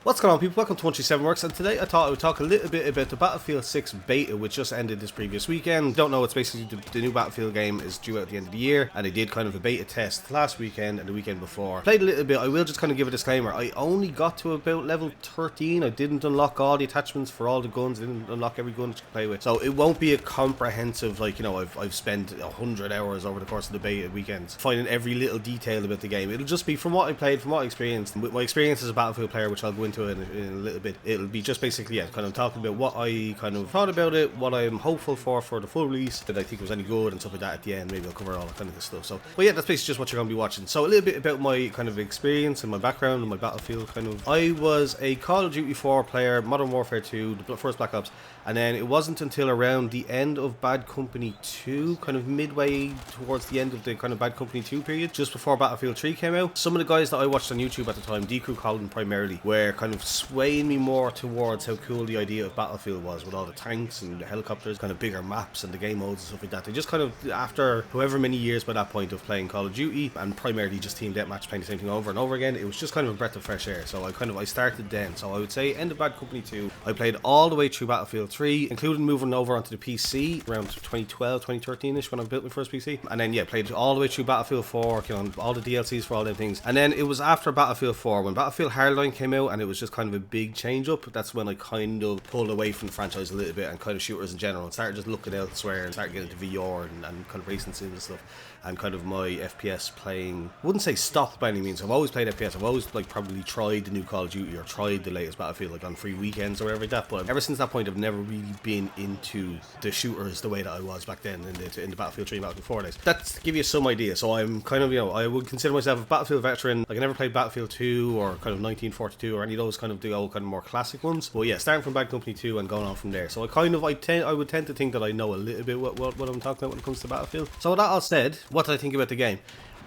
What's going on, people? Welcome to 137 Works, and today I thought I would talk a little bit about the Battlefield 6 Beta, which just ended this previous weekend. Don't know, it's basically the new Battlefield game is due out at the end of the year, and they did kind of a beta test last weekend and the weekend before. Played a little bit. I will just kind of give a disclaimer. I only got to about level 13. I didn't unlock all the attachments for all the guns. I didn't unlock every gun that you can play with. So it won't be a comprehensive, like, you know, I've spent 100 hours over the course of the beta weekends finding every little detail about the game. It'll just be from what I played, from what I experienced, and with my experience as a Battlefield player, which I'll go into in a little bit. It'll be just basically, yeah, kind of talking about what I kind of thought about it, what I'm hopeful for the full release, that I think was any good and stuff like that at the end. Maybe I'll cover all that kind of good stuff. So, but yeah, that's basically just what you're going to be watching. So a little bit about my kind of experience and my background and my Battlefield kind of. I was a Call of Duty 4 player, Modern Warfare 2, the first Black Ops, and then it wasn't until around the end of Bad Company 2, kind of midway towards the end of the kind of Bad Company 2 period, just before Battlefield 3 came out. Some of the guys that I watched on YouTube at the time, D-Crew Colin primarily, were kind of swaying me more towards how cool the idea of Battlefield was, with all the tanks and the helicopters, kind of bigger maps and the game modes and stuff like that. They just kind of, after however many years by that point of playing Call of Duty and primarily just team deathmatch, playing the same thing over and over again, it was just kind of a breath of fresh air. So I started then. So I would say end of Bad Company 2, I played all the way through Battlefield 3, including moving over onto the PC around 2012, 2013ish when I built my first PC. And then yeah, played all the way through Battlefield 4, you know, all the DLCs for all them things. And then it was after Battlefield 4 when Battlefield Hardline came out, and it was just kind of a big change up. That's when I kind of pulled away from the franchise a little bit and kind of shooters in general, and started just looking elsewhere and started getting into VR and kind of racing sims and stuff. And kind of my FPS playing, wouldn't say stopped by any means. I've always played FPS. I've always like probably tried the new Call of Duty or tried the latest Battlefield like on free weekends or whatever like that. But ever since that point, I've never really been into the shooters the way that I was back then in the Battlefield 3, Battlefield 4 days. That's to give you some idea. So I'm kind of, you know, I would consider myself a Battlefield veteran. Like I never played Battlefield 2 or kind of 1942 or any of those kind of the old kind of more classic ones. But yeah, starting from Bad Company 2 and going on from there. So I would tend to think that I know a little bit what I'm talking about when it comes to Battlefield. So with that all said, what did I think about the game?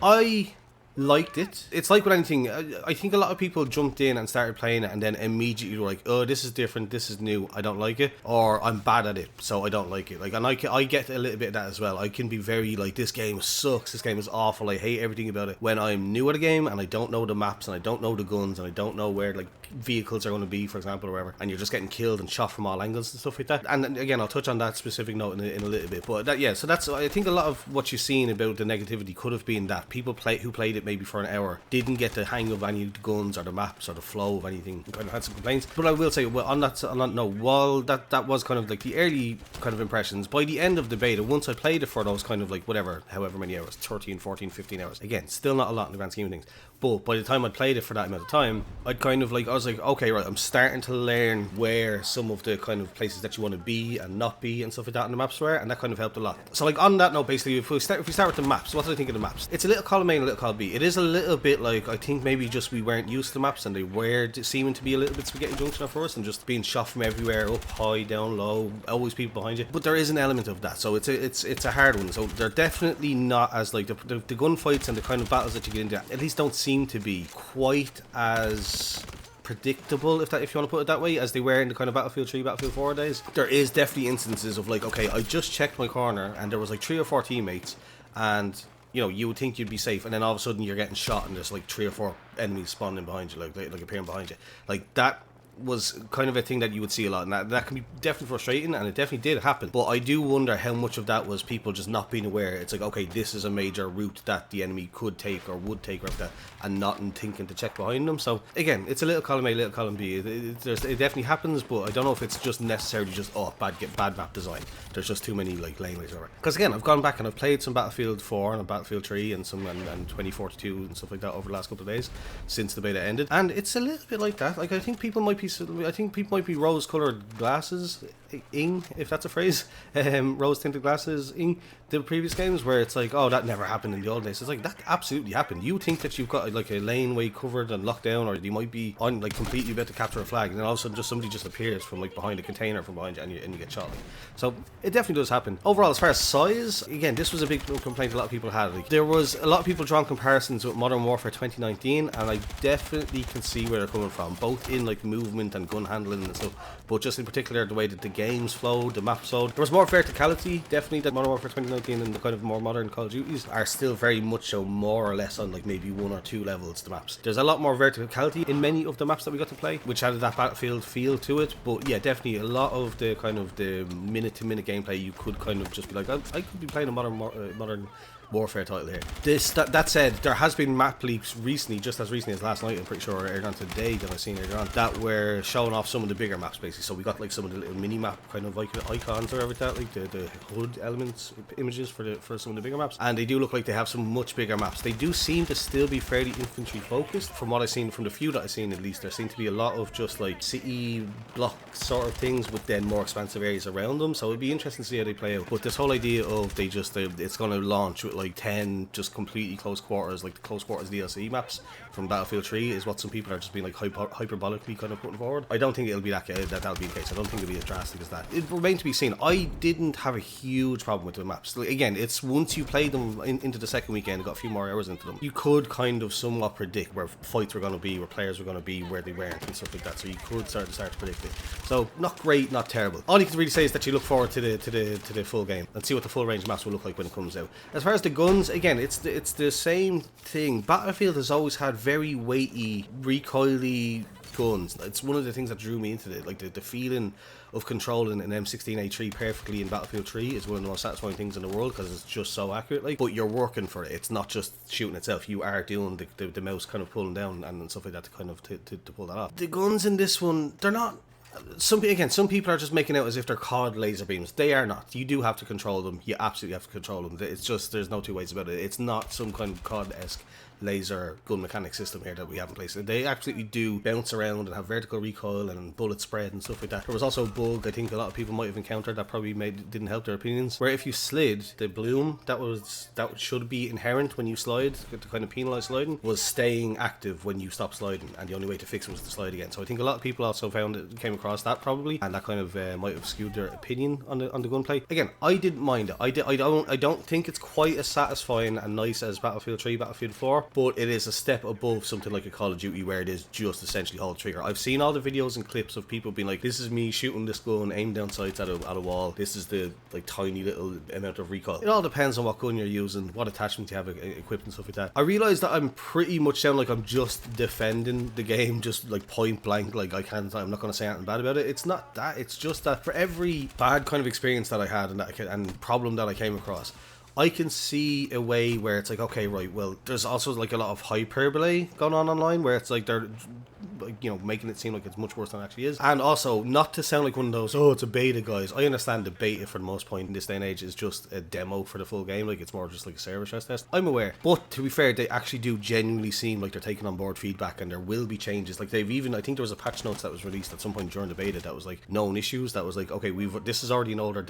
I liked it. It's like with anything, I think a lot of people jumped in and started playing it and then immediately were like, oh, this is different, this is new, I don't like it, or I'm bad at it, so I don't like it. Like, and I get a little bit of that as well. I can be very like, this game sucks, this game is awful, I hate everything about it, when I'm new at a game and I don't know the maps and I don't know the guns and I don't know where like vehicles are going to be, for example, or whatever, and you're just getting killed and shot from all angles and stuff like that. And again, I'll touch on that specific note in a little bit, but that, yeah, so that's, I think a lot of what you've seen about the negativity could have been that people who played it maybe for an hour didn't get the hang of any of the guns or the maps or the flow of anything, kind of had some complaints. But I will say, well, on that note, while that was kind of like the early kind of impressions, by the end of the beta, once I played it for those kind of like however many hours, 13, 14, 15 hours, again, still not a lot in the grand scheme of things, but by the time I'd played it for that amount of time, I'd kind of like, I was like, okay, right, I'm starting to learn where some of the kind of places that you want to be and not be and stuff like that in the maps were, and that kind of helped a lot. So like on that note, basically, if we start with the maps, what did I think of the maps? It's a little column A and a little column B. It is a little bit like, I think maybe just we weren't used to the maps and they were seeming to be a little bit spaghetti junction at first and just being shot from everywhere, up high, down low, always people behind you. But there is an element of that, so it's a hard one. So they're definitely not as like the gunfights and the kind of battles that you get into, at least don't seem to be quite as predictable, if you want to put it that way, as they were in the kind of Battlefield 3, Battlefield 4 days. There is definitely instances of like, okay, I just checked my corner and there was like 3 or 4 teammates, and you know, you would think you'd be safe, and then all of a sudden you're getting shot and there's like 3 or 4 enemies spawning behind you, like appearing behind you. Like that was kind of a thing that you would see a lot, and that can be definitely frustrating, and it definitely did happen. But I do wonder how much of that was people just not being aware. It's like, okay, this is a major route that the enemy could take or would take, or that, and not in thinking to check behind them. So again, it's a little column A, little column B. It definitely happens, but I don't know if it's just necessarily just bad map design. There's just too many like laneways or whatever. Because again, I've gone back and I've played some Battlefield 4 and Battlefield 3 and some and 2042 and stuff like that over the last couple of days since the beta ended, and it's a little bit like that. Like I think people might be rose-colored glasses if that's a phrase, rose-tinted glasses in the previous games, where it's like, oh, that never happened in the old days. It's like, that absolutely happened. You think that you've got like a laneway covered and locked down, or you might be on like completely about to capture a flag, and then all of a sudden somebody just appears from like behind a container from behind you, and you get shot. So it definitely does happen. Overall, as far as size, again, this was a big complaint a lot of people had. Like, there was a lot of people drawing comparisons with Modern Warfare 2019, and I definitely can see where they're coming from, both in like movement and gun handling and stuff, but just in particular the way that the games flowed, the map flowed. There was more verticality, definitely, that Modern Warfare 2019 and the kind of more modern Call of Duties are still very much so more or less on like maybe 1 or 2 levels, the maps. There's a lot more verticality in many of the maps that we got to play, which added that Battlefield feel to it. But yeah, definitely a lot of the kind of the minute-to-minute gameplay, you could kind of just be like, I could be playing a modern Warfare title here. That said, there has been map leaks recently, just as recently as last night, I'm pretty sure, or earlier on today that I've seen earlier on, that were showing off some of the bigger maps basically. So we got like some of the little mini map kind of icons or whatever that, like the HUD elements, images for some of the bigger maps, and they do look like they have some much bigger maps. They do seem to still be fairly infantry focused from what I've seen, from the few that I've seen at least. There seem to be a lot of just like city block sort of things with then more expansive areas around them, so it'd be interesting to see how they play out. But this whole idea of it's going to launch with like 10 just completely close quarters, like the close quarters DLC maps from Battlefield 3, is what some people are just being like hyperbolically kind of putting forward. I don't think it'll be that'll be the case. I don't think it'll be as drastic as that. It remains to be seen. I didn't have a huge problem with the maps. Like, again, it's once you play them into the second weekend, got a few more hours into them, you could kind of somewhat predict where fights were going to be, where players were going to be, where they weren't, and stuff like that. So you could start to predict it. So not great, not terrible. All you can really say is that you look forward to the full game and see what the full range maps will look like when it comes out. As far as the guns, again, it's the same thing. Battlefield has always had very weighty, recoily guns. It's one of the things that drew me into it. Like the feeling of controlling an M16A3 perfectly in Battlefield 3 is one of the most satisfying things in the world, because it's just so accurate. Like, but you're working for it. It's not just shooting itself. You are doing the mouse kind of pulling down and stuff like that to kind of to pull that off. The guns in this one, they're not. Some people are just making out as if they're COD laser beams. They are not. You do have to control them. You absolutely have to control them. It's just, there's no two ways about it. It's not some kind of COD-esque laser gun mechanic system here that we have in place. They absolutely do bounce around and have vertical recoil and bullet spread and stuff like that. There was also a bug I think a lot of people might have encountered that probably didn't help their opinions, where if you slid, the bloom that should be inherent when you slide, to kind of penalise sliding, was staying active when you stop sliding, and the only way to fix it was to slide again. So I think a lot of people also came across that probably, and that kind of might have skewed their opinion on the gunplay. Again, I didn't mind it. I don't think it's quite as satisfying and nice as Battlefield 3, Battlefield 4, but it is a step above something like a Call of Duty where it is just essentially hold trigger. I've seen all the videos and clips of people being like, this is me shooting this gun, aim down sights at a wall, this is the like tiny little amount of recoil. It all depends on what gun you're using, what attachment you have equipped and stuff like that. I realise that I'm pretty much sound like I'm just defending the game, just like point blank, like I'm not going to say anything bad about it. It's not that, it's just that for every bad kind of experience that I had and problem that I came across, I can see a way where it's like, okay, right, well, there's also like a lot of hyperbole going on online where it's like they're, you know, making it seem like it's much worse than it actually is. And also, not to sound like one of those, oh, it's a beta, guys. I understand the beta for the most point in this day and age is just a demo for the full game. Like, it's more just like a server stress test. I'm aware. But to be fair, they actually do genuinely seem like they're taking on board feedback, and there will be changes. Like, they've even, I think there was a patch notes that was released at some point during the beta that was like known issues. That was like, okay, this is already an older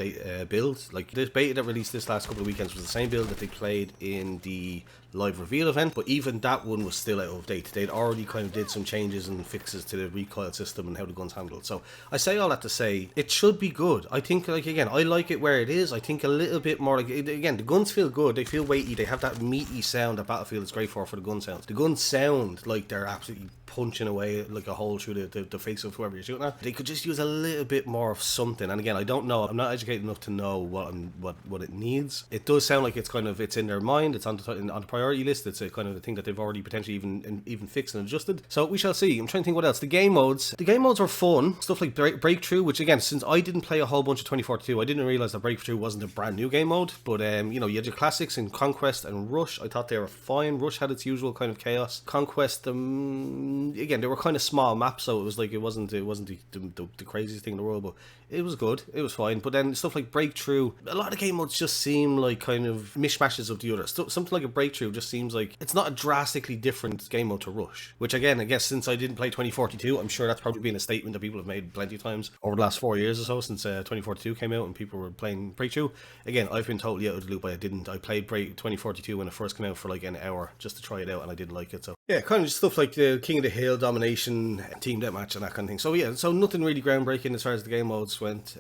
build. Like, this beta that released this last couple of weekends was the same build that they played in the live reveal event, but even that one was still out of date. They'd already kind of did some changes and fixes to the recoil system and how the gun's handled. So I say all that to say it should be good. I think, like, again, I like it where it is. I think a little bit more, like, again, the guns feel good, they feel weighty, they have that meaty sound that Battlefield is great for the gun sounds. The guns sound like they're absolutely punching away like a hole through the face of whoever you're shooting at. They could just use a little bit more of something. And again, I don't know, I'm not educated enough to know what it needs. It does sound like it's in their mind, it's on the priority list. It's a kind of a thing that they've already potentially even fixed and adjusted. So we shall see. I'm trying to think what else. The game modes were fun. Stuff like Breakthrough, which again, since I didn't play a whole bunch of 2042, I didn't realize that Breakthrough wasn't a brand new game mode. But you know, you had your classics in Conquest and Rush. I thought they were fine. Rush had its usual kind of chaos. Conquest, again, they were kind of small maps, so it was like it wasn't the craziest thing in the world, but it was good. It was fine. But then stuff like Breakthrough, a lot of game modes just seem like kind of mishmashes of the other. Something like a Breakthrough just seems like it's not a drastically different game mode to Rush, which again, I guess since I didn't play 2042, I'm sure that's probably been a statement that people have made plenty of times over the last 4 years or so since 2042 came out and people were playing Breakthrough. Again, I've been totally out of the loop. I played 2042 when it first came out for like an hour just to try it out, and I didn't like it. So Yeah, kind of just stuff like the King of the Hill domination, team deathmatch, and that kind of thing. So yeah, so nothing really groundbreaking as far as the game modes went.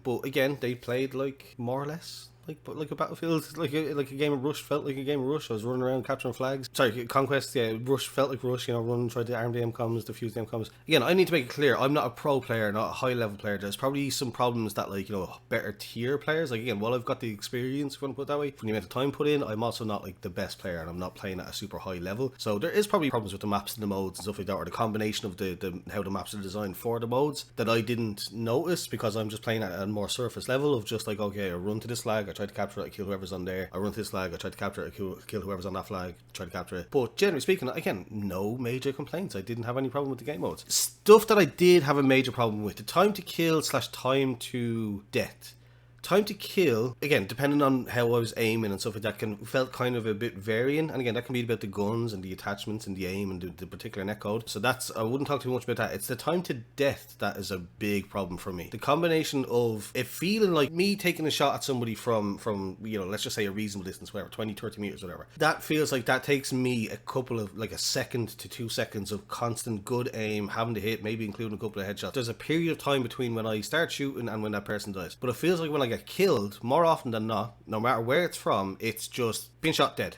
But again, they played like more or less like a Battlefield, like a game of Rush. Felt like a game of Rush. I was running around capturing flags. Sorry, Conquest. Yeah, Rush felt like Rush. You know, running, try to arm the MCOMs, defuse the MCOMs. Again, I need to make it clear, I'm not a pro player, not a high level player. There's probably some problems that, like, you know, better tier players. Like, again, while I've got the experience, if you want to put it that way, from the amount of time put in, I'm also not like the best player, and I'm not playing at a super high level. So there is probably problems with the maps and the modes and stuff like that, or the combination of the how the maps are designed for the modes that I didn't notice because I'm just playing at a more surface level of just like, okay, I run to this flag, I try to capture it, I kill whoever's on there. I run to this flag, I try to capture it, I kill whoever's on that flag, try to capture it. But generally speaking, again, no major complaints. I didn't have any problem with the game modes. Stuff that I did have a major problem with: the time to kill / time to death. Time to kill, again, depending on how I was aiming and stuff like that, felt kind of a bit varying. And again, that can be about the guns and the attachments and the aim and the particular netcode. So I wouldn't talk too much about that. It's the time to death that is a big problem for me. The combination of it feeling like me taking a shot at somebody from you know, let's just say a reasonable distance, whatever, 20, 30 meters, whatever. That feels like that takes me a couple of, like a second to 2 seconds of constant good aim, having to hit, maybe including a couple of headshots. There's a period of time between when I start shooting and when that person dies. But it feels like when I get killed, more often than not, no matter where it's from, it's just being shot dead.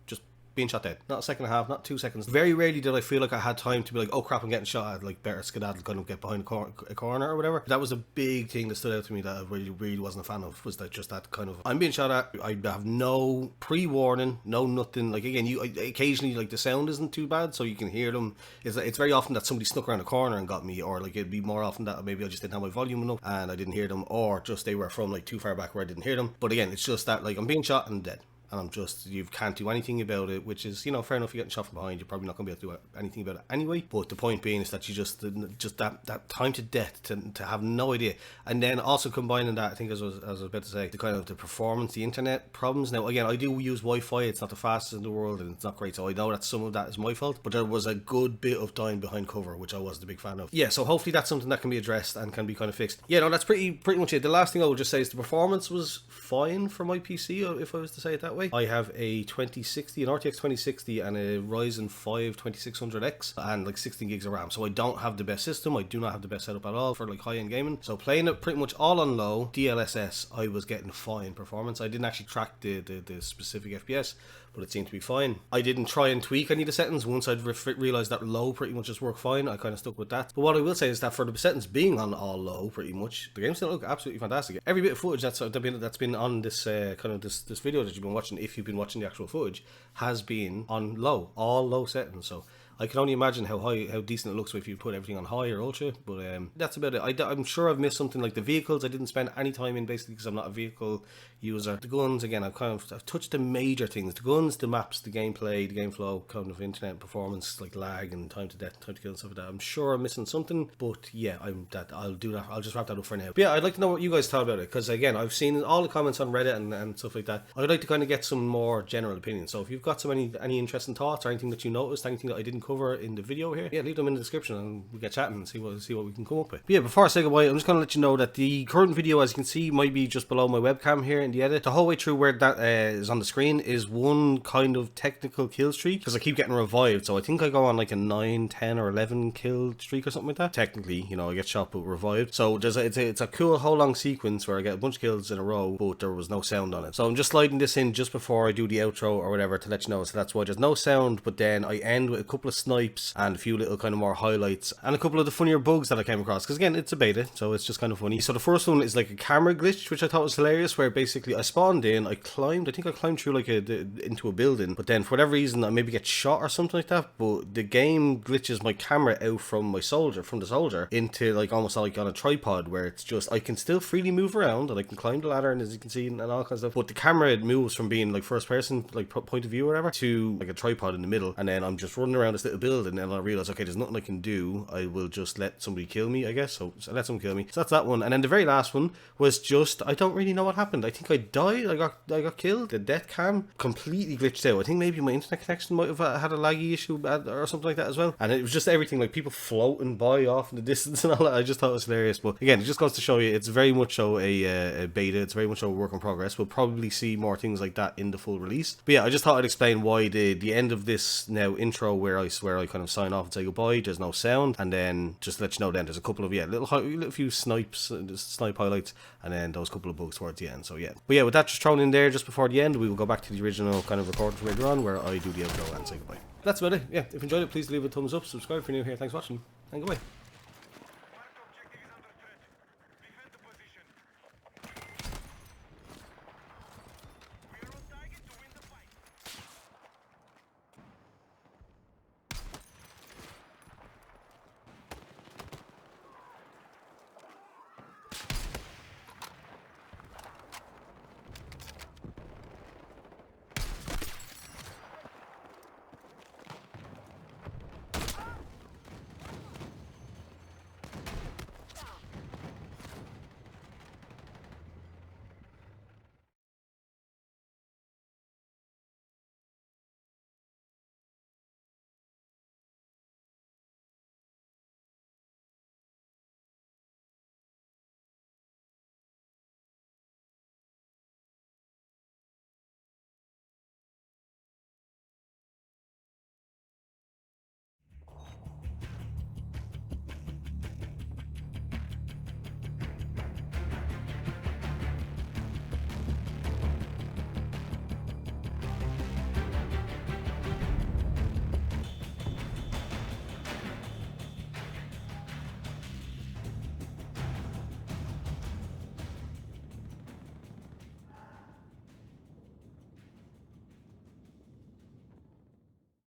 Just being shot dead. Not a second and a half, not 2 seconds. Very rarely did I feel like I had time to be like, oh crap, I'm getting shot at, like better skedaddle, kind of get behind a corner or whatever. That was a big thing that stood out to me that I really wasn't a fan of, was that just that kind of, I'm being shot at, I have no pre-warning, no nothing. Like, again, occasionally, like, the sound isn't too bad, so you can hear them. It's very often that somebody snuck around a corner and got me, or like it'd be more often that maybe I just didn't have my volume enough and I didn't hear them, or just they were from like too far back where I didn't hear them. But again, it's just that, like, I'm being shot and dead. And I'm just, you can't do anything about it, which is, you know, fair enough. You're getting shot from behind, you're probably not going to be able to do anything about it anyway. But the point being is that you just that time to death, to have no idea. And then also combining that, I think, as I was about to say, the kind of the performance, the internet problems. Now, again, I do use Wi-Fi. It's not the fastest in the world and it's not great, so I know that some of that is my fault. But there was a good bit of dying behind cover, which I wasn't a big fan of. Yeah, so hopefully that's something that can be addressed and can be kind of fixed. Yeah, no, that's pretty much it. The last thing I would just say is the performance was fine for my PC, if I was to say it that way. I have a 2060, an RTX 2060, and a Ryzen 5 2600X, and like 16 gigs of RAM. So I don't have the best system. I do not have the best setup at all for like high-end gaming. So playing it pretty much all on low DLSS, I was getting fine performance. I didn't actually track the specific FPS, but it seemed to be fine. I didn't try and tweak any of the settings. Once I'd realised that low pretty much just worked fine, I kind of stuck with that. But what I will say is that for the settings being on all low, pretty much, the game still look absolutely fantastic. Every bit of footage that's been on this kind of this video that you've been watching, if you've been watching the actual footage, has been on low, all low settings. So I can only imagine how decent it looks if you put everything on high or ultra, but that's about it. I'm sure I've missed something, like the vehicles. I didn't spend any time in, basically, because I'm not a vehicle user. The guns, again, I've touched the major things: the guns, the maps, the gameplay, the game flow, kind of internet performance, like lag and time to death, time to kill and stuff like that. I'm sure I'm missing something, but yeah, I'll do that. I'll just wrap that up for now. But yeah, I'd like to know what you guys thought about it, because again, I've seen all the comments on Reddit and stuff like that. I'd like to kind of get some more general opinions. So if you've got any interesting thoughts or anything that you noticed, anything that I didn't cover in the video here, yeah, leave them in the description and we get chatting and see what we can come up with. But yeah, before I say goodbye, I'm just going to let you know that the current video, as you can see, might be just below my webcam here in the edit. The whole way through where that is on the screen is one kind of technical kill streak, because I keep getting revived. So I think I go on like a 9, 10 or 11 kill streak or something like that. Technically, you know, I get shot but revived. So it's a cool whole long sequence where I get a bunch of kills in a row, but there was no sound on it. So I'm just sliding this in just before I do the outro or whatever to let you know. So that's why there's no sound, but then I end with a couple of snipes and a few little kind of more highlights and a couple of the funnier bugs that I came across, because again, it's a beta, so it's just kind of funny. So the first one is like a camera glitch, which I thought was hilarious, where basically I spawned in, I think I climbed through like into a building, but then for whatever reason I maybe get shot or something like that, but the game glitches my camera out from the soldier into like almost like on a tripod, where it's just, I can still freely move around and I can climb the ladder, and as you can see, and all kinds of stuff, but the camera moves from being like first person, like point of view or whatever, to like a tripod in the middle, and then I'm just running around this little build, and then I realized, okay, there's nothing I can do. I will just let somebody kill me, I guess. So I let someone kill me. So that's that one. And then the very last one was just, I don't really know what happened. I think I died. I got killed. The death cam completely glitched out. I think maybe my internet connection might have had a laggy issue or something like that as well. And it was just everything, like people floating by off in the distance and all that. I just thought it was hilarious. But again, it just goes to show you, it's very much so a beta. It's very much so a work in progress. We'll probably see more things like that in the full release. But yeah, I just thought I'd explain why the end of this now intro, where I swear I kind of sign off and say goodbye, there's no sound, and then just to let you know, then there's a couple of little few snipe highlights, and then those couple of bugs towards the end. So yeah, but yeah, with that just thrown in there just before the end, we will go back to the original kind of recording from later on, where I do the outro and say goodbye. That's about it. Yeah, if you enjoyed it, please leave a thumbs up, subscribe if you're new here. Thanks for watching, and goodbye.